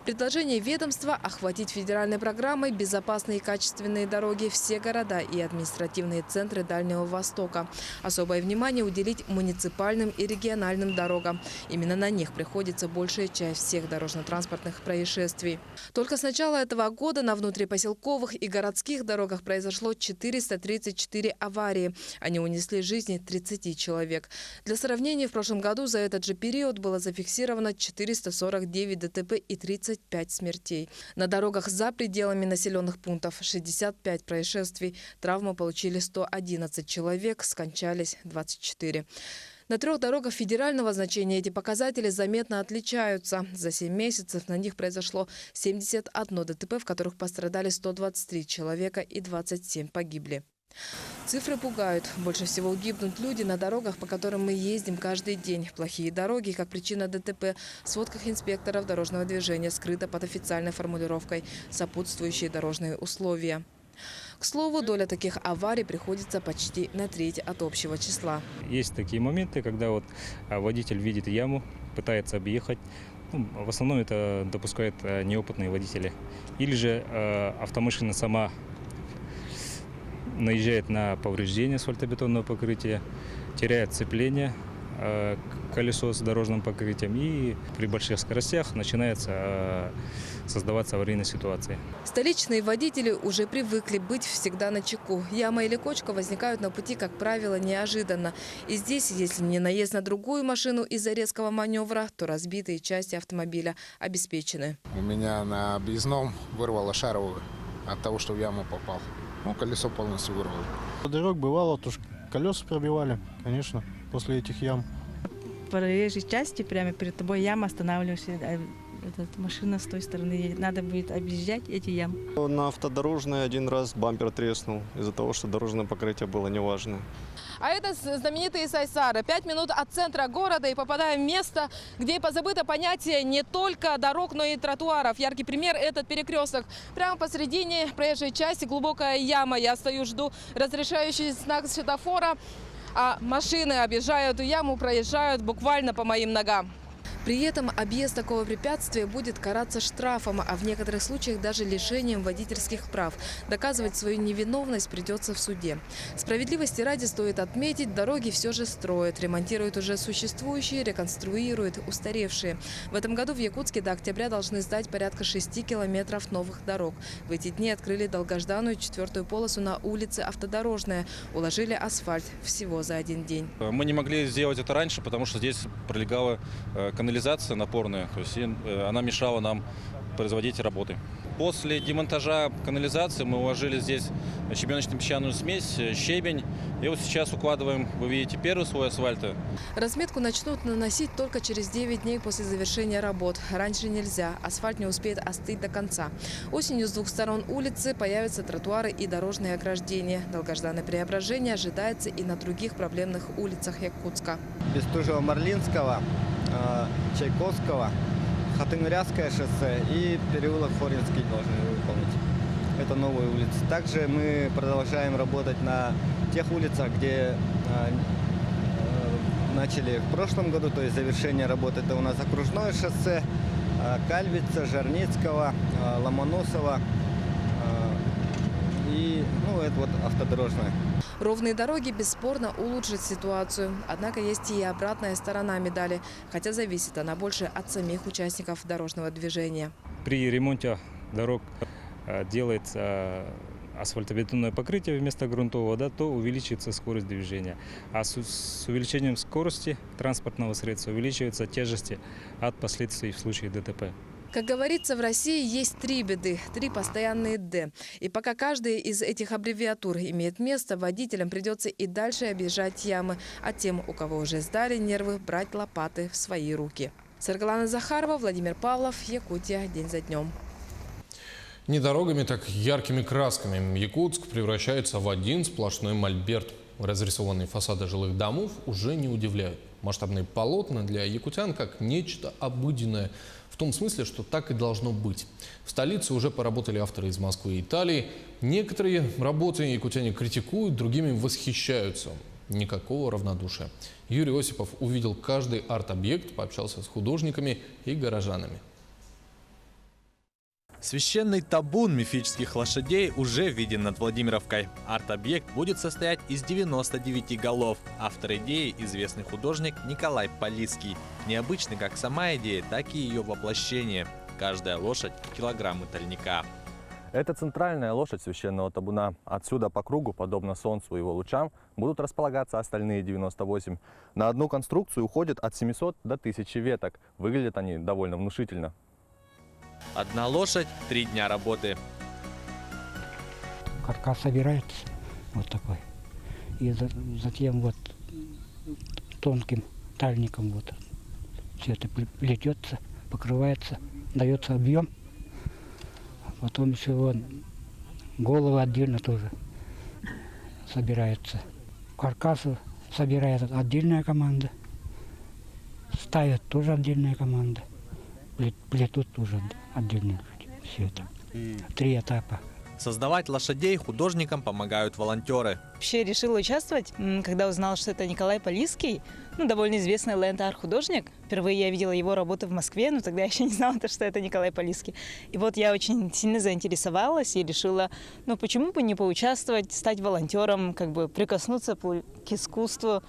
Предложение ведомства – охватить федеральной программой безопасные и качественные дороги все города и административные центры Дальнего Востока. Особое внимание уделить муниципальным и региональным дорогам. Именно на них приходится большая часть всех дорожно-транспортных происшествий. Только с начала этого года на внутрипоселковых и городских дорогах произошло 434 аварии. Они унесли жизни 30 человек. Для сравнения, в прошлом году за этот же период было зафиксировано 449 ДТП и 35 смертей. На дорогах за пределами населенных пунктов 65 происшествий. Травмы получили 111 человек, скончались 24. На 3 дорогах федерального значения эти показатели заметно отличаются. За 7 месяцев на них произошло 71 ДТП, в которых пострадали 123 человека и 27 погибли. Цифры пугают. Больше всего гибнут люди на дорогах, по которым мы ездим каждый день. Плохие дороги, как причина ДТП, в сводках инспекторов дорожного движения скрыто под официальной формулировкой «сопутствующие дорожные условия». К слову, доля таких аварий приходится почти на треть от общего числа. Есть такие моменты, когда вот водитель видит яму, пытается объехать. В основном это допускают неопытные водители. Или же автомашина сама наезжает на повреждение асфальтобетонного покрытия, теряет сцепление колесо с дорожным покрытием, и при больших скоростях начинается создаваться аварийная ситуация. Столичные водители уже привыкли быть всегда начеку. Яма или кочка возникают на пути, как правило, неожиданно. И здесь, если не наезд на другую машину из-за резкого маневра, то разбитые части автомобиля обеспечены. У меня на объездном вырвало шаровую от того, что в яму попал. Колесо полностью вырвало. Дорог бывало, то колеса пробивали, конечно, после этих ям. По проезжей части прямо перед тобой яма, останавливаешься, машина с той стороны едет. Надо будет объезжать эти ямы. На автодорожной один раз бампер треснул из-за того, что дорожное покрытие было неважное. А это знаменитые Сайсары. 5 минут от центра города и попадаем в место, где позабыто понятие не только дорог, но и тротуаров. Яркий пример – этот перекресток. Прямо посередине проезжей части глубокая яма. Я стою, жду разрешающий знак светофора, а машины объезжают эту яму, проезжают буквально по моим ногам. При этом объезд такого препятствия будет караться штрафом, а в некоторых случаях даже лишением водительских прав. Доказывать свою невиновность придется в суде. Справедливости ради стоит отметить, дороги все же строят, ремонтируют уже существующие, реконструируют устаревшие. В этом году в Якутске до октября должны сдать порядка 6 километров новых дорог. В эти дни открыли долгожданную 4-ю полосу на улице Автодорожная. Уложили асфальт всего за один день. Мы не могли сделать это раньше, потому что здесь пролегала канализация напорная, то есть она мешала нам производить работы. После демонтажа канализации мы уложили здесь щебеночно-песчаную смесь, щебень. И вот сейчас укладываем, вы видите, первый слой асфальта. Разметку начнут наносить только через 9 дней после завершения работ. Раньше нельзя, асфальт не успеет остыть до конца. Осенью с 2 сторон улицы появятся тротуары и дорожные ограждения. Долгожданное преображение ожидается и на других проблемных улицах Якутска. Бестужево-Марлинского, Чайковского, Хатынырядское шоссе и переулок Форинский должны выполнить. Это новые улицы. Также мы продолжаем работать на тех улицах, где начали в прошлом году, то есть завершение работы. Это у нас окружное шоссе, Кальвица, Жарницкого, Ломоносова и это вот автодорожная. Ровные дороги бесспорно улучшат ситуацию. Однако есть и обратная сторона медали, хотя зависит она больше от самих участников дорожного движения. При ремонте дорог делается асфальтобетонное покрытие вместо грунтового, то увеличивается скорость движения. А с увеличением скорости транспортного средства увеличиваются тяжести от последствий в случае ДТП. Как говорится, в России есть 3 беды, 3 постоянные «Д». И пока каждая из этих аббревиатур имеет место, водителям придется и дальше объезжать ямы, а тем, у кого уже сдали нервы, брать лопаты в свои руки. Саргалана Захарова, Владимир Павлов, Якутия. День за днем. Не дорогами, так яркими красками Якутск превращается в один сплошной мольберт. Разрисованные фасады жилых домов уже не удивляют. Масштабные полотна для якутян как нечто обыденное. В том смысле, что так и должно быть. В столице уже поработали авторы из Москвы и Италии. Некоторые работы якутяне критикуют, другими восхищаются. Никакого равнодушия. Юрий Осипов увидел каждый арт-объект, пообщался с художниками и горожанами. Священный табун мифических лошадей уже виден над Владимировкой. Арт-объект будет состоять из 99 голов. Автор идеи – известный художник Николай Полиский. Необычный как сама идея, так и ее воплощение. Каждая лошадь – килограммы тольника. Это центральная лошадь священного табуна. Отсюда по кругу, подобно солнцу и его лучам, будут располагаться остальные 98. На одну конструкцию уходит от 700 до 1000 веток. Выглядят они довольно внушительно. Одна лошадь – 3 дня работы. Каркас собирается вот такой. И затем вот тонким тальником. Вот. Все это плетется, покрывается, дается объем. Потом еще вон, головы отдельно тоже собирается. Каркасы собирает отдельная команда. Ставят тоже отдельная команда. Плетут тоже отдельно. Все это. 3 этапа. Создавать лошадей художникам помогают волонтеры. Вообще решила участвовать, когда узнала, что это Николай Полисский, довольно известный ленд-арт-художник. Впервые я видела его работу в Москве, но тогда я еще не знала, что это Николай Полисский. И вот я очень сильно заинтересовалась и решила, почему бы не поучаствовать, стать волонтером, прикоснуться к искусству,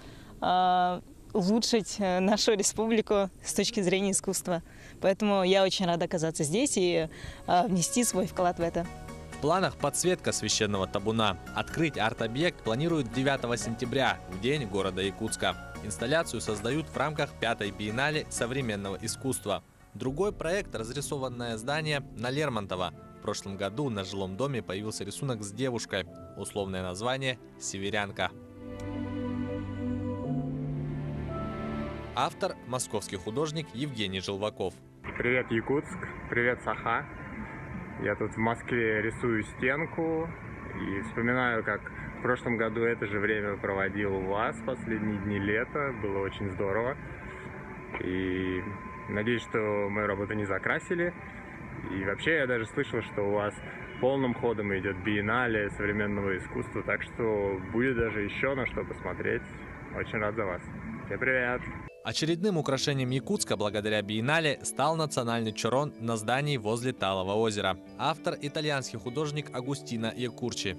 улучшить нашу республику с точки зрения искусства. Поэтому я очень рада оказаться здесь и внести свой вклад в это. В планах подсветка священного табуна. Открыть арт-объект планируют 9 сентября, в день города Якутска. Инсталляцию создают в рамках 5-й биеннале современного искусства. Другой проект – разрисованное здание на Лермонтова. В прошлом году на жилом доме появился рисунок с девушкой. Условное название – «Северянка». Автор – московский художник Евгений Желваков. Привет, Якутск. Привет, Саха. Я тут в Москве рисую стенку и вспоминаю, как в прошлом году это же время проводил у вас, последние дни лета. Было очень здорово. И надеюсь, что мою работу не закрасили. И вообще я даже слышал, что у вас полным ходом идет биеннале современного искусства, так что будет даже еще на что посмотреть. Очень рад за вас. Всем привет! Очередным украшением Якутска благодаря биеннале стал национальный чорон на здании возле Талого озера. Автор – итальянский художник Агустино Якурчи.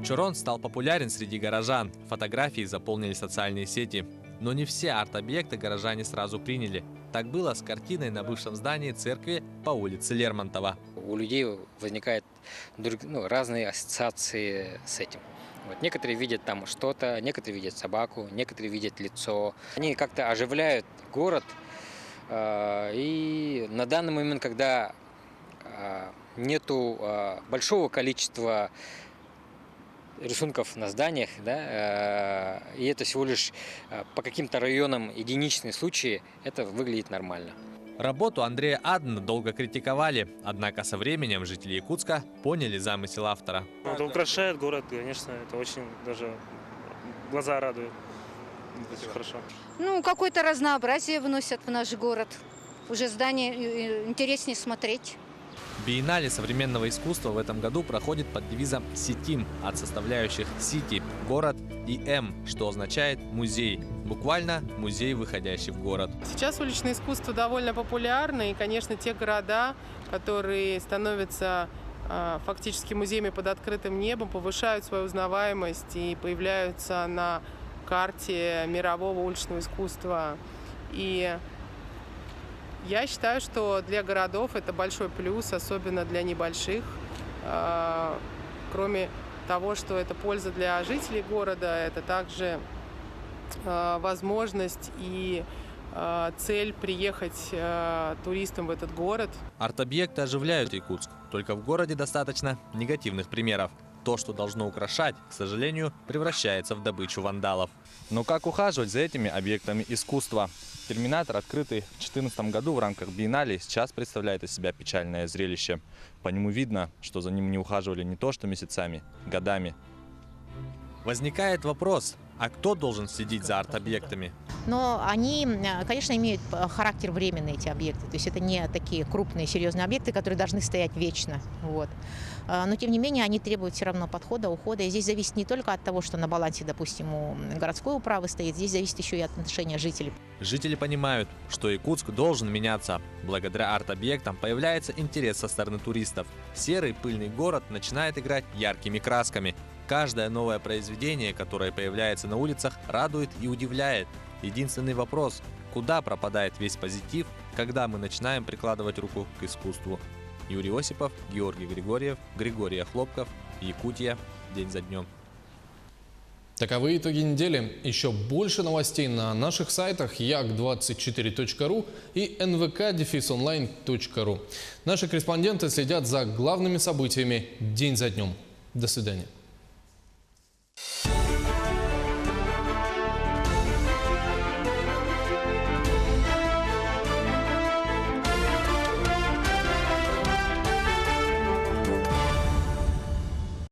Чорон стал популярен среди горожан. Фотографии заполнили социальные сети. Но не все арт-объекты горожане сразу приняли. Так было с картиной на бывшем здании церкви по улице Лермонтова. У людей возникают разные ассоциации с этим. Некоторые видят там что-то, некоторые видят собаку, некоторые видят лицо. Они как-то оживляют город. И на данный момент, когда нету большого количества рисунков на зданиях, и это всего лишь по каким-то районам единичные случаи, это выглядит нормально. Работу Андрея Адна долго критиковали, однако со временем жители Якутска поняли замысел автора. Это украшает город, конечно, это очень даже глаза радует. Это хорошо. Какое-то разнообразие вносят в наш город. Уже здание интереснее смотреть. Биеннале современного искусства в этом году проходит под девизом «Ситим» от составляющих «Сити» – город и «М», что означает «музей». Буквально музей, выходящий в город. Сейчас уличное искусство довольно популярно, и, конечно, те города, которые становятся фактически музеями под открытым небом, повышают свою узнаваемость и появляются на карте мирового уличного искусства. И я считаю, что для городов это большой плюс, особенно для небольших. Кроме того, что это польза для жителей города, это также возможность и цель приехать туристам в этот город. Арт-объекты оживляют Якутск, только в городе достаточно негативных примеров. То, что должно украшать, к сожалению, превращается в добычу вандалов. Но как ухаживать за этими объектами искусства? Терминатор, открытый в 2014 году в рамках биеннале, сейчас представляет из себя печальное зрелище. По нему видно, что за ним не ухаживали не то что месяцами, годами. Возникает вопрос, а кто должен следить за арт-объектами? Но они, конечно, имеют характер временный, эти объекты. То есть это не такие крупные, серьезные объекты, которые должны стоять вечно. Но, тем не менее, они требуют все равно подхода, ухода. И здесь зависит не только от того, что на балансе, допустим, у городской управы стоит, здесь зависит еще и от отношения жителей. Жители понимают, что Якутск должен меняться. Благодаря арт-объектам появляется интерес со стороны туристов. Серый пыльный город начинает играть яркими красками. Каждое новое произведение, которое появляется на улицах, радует и удивляет. Единственный вопрос – куда пропадает весь позитив, когда мы начинаем прикладывать руку к искусству? Юрий Осипов, Георгий Григорьев, Григорий Хлопков, Якутия. День за днем. Таковы итоги недели. Еще больше новостей на наших сайтах yak24.ru и nvk-online.ru. Наши корреспонденты следят за главными событиями день за днем. До свидания.